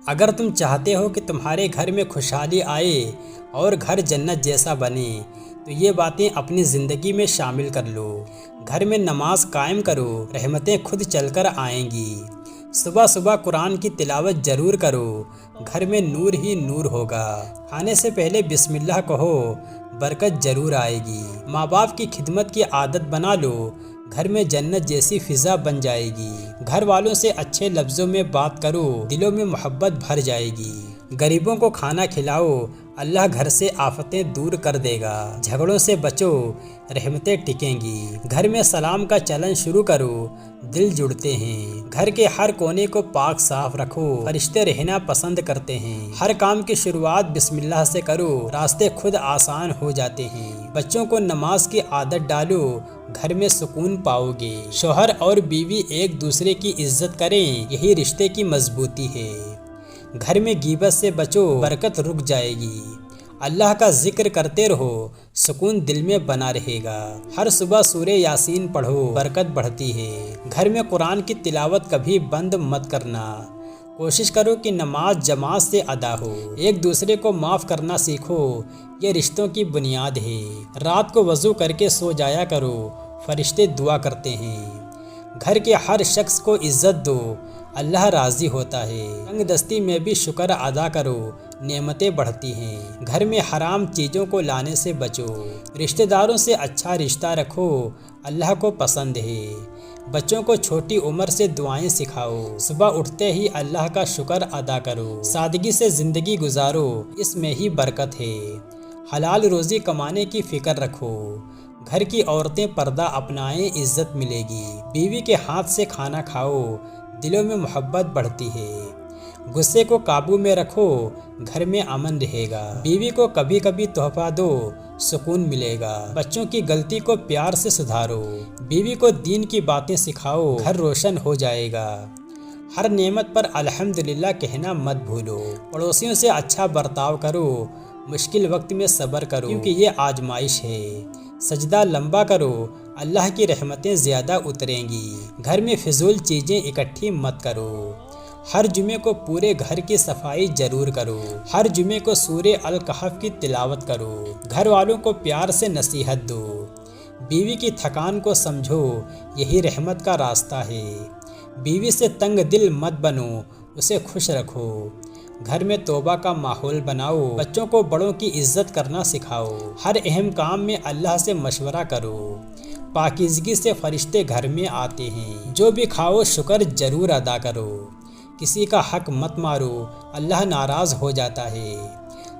اگر تم چاہتے ہو کہ تمہارے گھر میں خوشحالی آئے اور گھر جنت جیسا بنے تو یہ باتیں اپنی زندگی میں شامل کر لو۔ گھر میں نماز قائم کرو، رحمتیں خود چل کر آئیں گی۔ صبح صبح قرآن کی تلاوت ضرور کرو، گھر میں نور ہی نور ہوگا۔ کھانے سے پہلے بسم اللہ کہو، برکت ضرور آئے گی۔ ماں باپ کی خدمت کی عادت بنا لو، گھر میں جنت جیسی فضا بن جائے گی۔ گھر والوں سے اچھے لفظوں میں بات کرو، دلوں میں محبت بھر جائے گی۔ غریبوں کو کھانا کھلاؤ، اللہ گھر سے آفتیں دور کر دے گا۔ جھگڑوں سے بچو، رحمتیں ٹکیں گی۔ گھر میں سلام کا چلن شروع کرو، دل جڑتے ہیں۔ گھر کے ہر کونے کو پاک صاف رکھو، فرشتے رہنا پسند کرتے ہیں۔ ہر کام کی شروعات بسم اللہ سے کرو، راستے خود آسان ہو جاتے ہیں۔ بچوں کو نماز کی عادت ڈالو، گھر میں سکون پاؤ گے۔ شوہر اور بیوی ایک دوسرے کی عزت کریں، یہی رشتے کی مضبوطی ہے۔ گھر میں غیبت سے بچو، برکت رک جائے گی۔ اللہ کا ذکر کرتے رہو، سکون دل میں بنا رہے گا۔ ہر صبح سورہ یاسین پڑھو، برکت بڑھتی ہے۔ گھر میں قرآن کی تلاوت کبھی بند مت کرنا، کوشش کرو کہ نماز جماعت سے ادا ہو۔ ایک دوسرے کو معاف کرنا سیکھو، یہ رشتوں کی بنیاد ہے۔ رات کو وضو کر کے سو جایا کرو، فرشتے دعا کرتے ہیں۔ گھر کے ہر شخص کو عزت دو، اللہ راضی ہوتا ہے۔ تنگ دستی میں بھی شکر ادا کرو، نعمتیں بڑھتی ہیں۔ گھر میں حرام چیزوں کو لانے سے بچو، رشتہ داروں سے اچھا رشتہ رکھو، اللہ کو پسند ہے۔ بچوں کو چھوٹی عمر سے دعائیں سکھاؤ، صبح اٹھتے ہی اللہ کا شکر ادا کرو۔ سادگی سے زندگی گزارو، اس میں ہی برکت ہے۔ حلال روزی کمانے کی فکر رکھو، گھر کی عورتیں پردہ اپنائیں، عزت ملے گی۔ بیوی کے ہاتھ سے کھانا کھاؤ، دلوں میں محبت بڑھتی ہے۔ غصے کو قابو میں رکھو، گھر میں امن رہے گا۔ بیوی کو کبھی کبھی تحفہ دو، سکون ملے گا۔ بچوں کی غلطی کو پیار سے سدھارو، بیوی کو دین کی باتیں سکھاؤ، گھر روشن ہو جائے گا۔ ہر نعمت پر الحمدللہ کہنا مت بھولو۔ پڑوسیوں سے اچھا برتاؤ کرو، مشکل وقت میں صبر کرو، کیونکہ یہ آزمائش ہے۔ سجدہ لمبا کرو، اللہ کی رحمتیں زیادہ اتریں گی۔ گھر میں فضول چیزیں اکٹھی مت کرو۔ ہر جمعے کو پورے گھر کی صفائی ضرور کرو۔ ہر جمعے کو سورہ الکہف کی تلاوت کرو۔ گھر والوں کو پیار سے نصیحت دو، بیوی کی تھکان کو سمجھو، یہی رحمت کا راستہ ہے۔ بیوی سے تنگ دل مت بنو، اسے خوش رکھو۔ گھر میں توبہ کا ماحول بناؤ، بچوں کو بڑوں کی عزت کرنا سکھاؤ۔ ہر اہم کام میں اللہ سے مشورہ کرو، پاکیزگی سے فرشتے گھر میں آتے ہیں۔ جو بھی کھاؤ شکر ضرور ادا کرو، کسی کا حق مت مارو، اللہ ناراض ہو جاتا ہے۔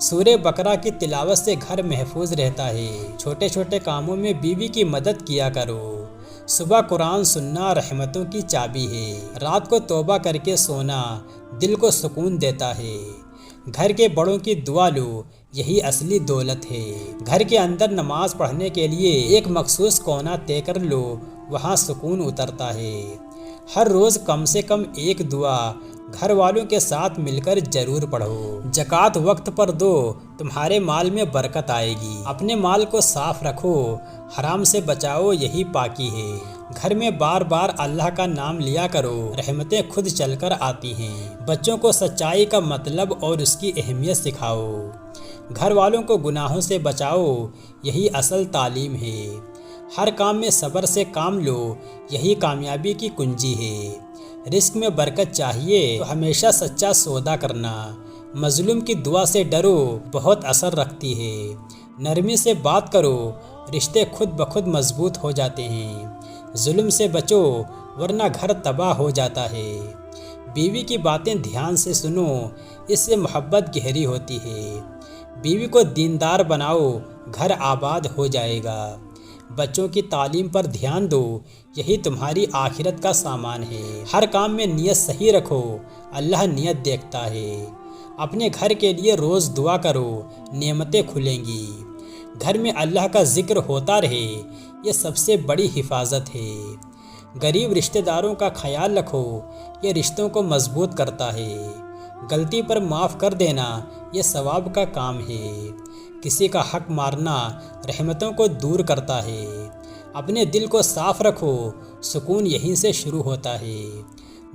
سورہ بقرہ کی تلاوت سے گھر محفوظ رہتا ہے۔ چھوٹے چھوٹے کاموں میں بیوی کی مدد کیا کرو۔ صبح قرآن سننا رحمتوں کی چابی ہے۔ رات کو توبہ کر کے سونا دل کو سکون دیتا ہے۔ گھر کے بڑوں کی دعا لو، یہی اصلی دولت ہے۔ گھر کے اندر نماز پڑھنے کے لیے ایک مخصوص کونا طے کر لو، وہاں سکون اترتا ہے۔ ہر روز کم سے کم ایک دعا گھر والوں کے ساتھ مل کر ضرور پڑھو۔ زکوٰۃ وقت پر دو، تمہارے مال میں برکت آئے گی۔ اپنے مال کو صاف رکھو، حرام سے بچاؤ، یہی پاکی ہے۔ گھر میں بار بار اللہ کا نام لیا کرو، رحمتیں خود چل کر آتی ہیں۔ بچوں کو سچائی کا مطلب اور اس کی اہمیت سکھاؤ۔ گھر والوں کو گناہوں سے بچاؤ، یہی اصل تعلیم ہے۔ ہر کام میں صبر سے کام لو، یہی کامیابی کی کنجی ہے۔ رزق میں برکت چاہیے تو ہمیشہ سچا سودا کرنا، مظلوم کی دعا سے ڈرو، بہت اثر رکھتی ہے۔ نرمی سے بات کرو، رشتے خود بخود مضبوط ہو جاتے ہیں۔ ظلم سے بچو، ورنہ گھر تباہ ہو جاتا ہے۔ بیوی کی باتیں دھیان سے سنو، اس سے محبت گہری ہوتی ہے۔ بیوی کو دیندار بناؤ، گھر آباد ہو جائے گا۔ بچوں کی تعلیم پر دھیان دو، یہی تمہاری آخرت کا سامان ہے۔ ہر کام میں نیت صحیح رکھو، اللہ نیت دیکھتا ہے۔ اپنے گھر کے لیے روز دعا کرو، نعمتیں کھلیں گی۔ گھر میں اللہ کا ذکر ہوتا رہے، یہ سب سے بڑی حفاظت ہے۔ غریب رشتہ داروں کا خیال رکھو، یہ رشتوں کو مضبوط کرتا ہے۔ غلطی پر معاف کر دینا، یہ ثواب کا کام ہے۔ کسی کا حق مارنا رحمتوں کو دور کرتا ہے۔ اپنے دل کو صاف رکھو، سکون یہیں سے شروع ہوتا ہے۔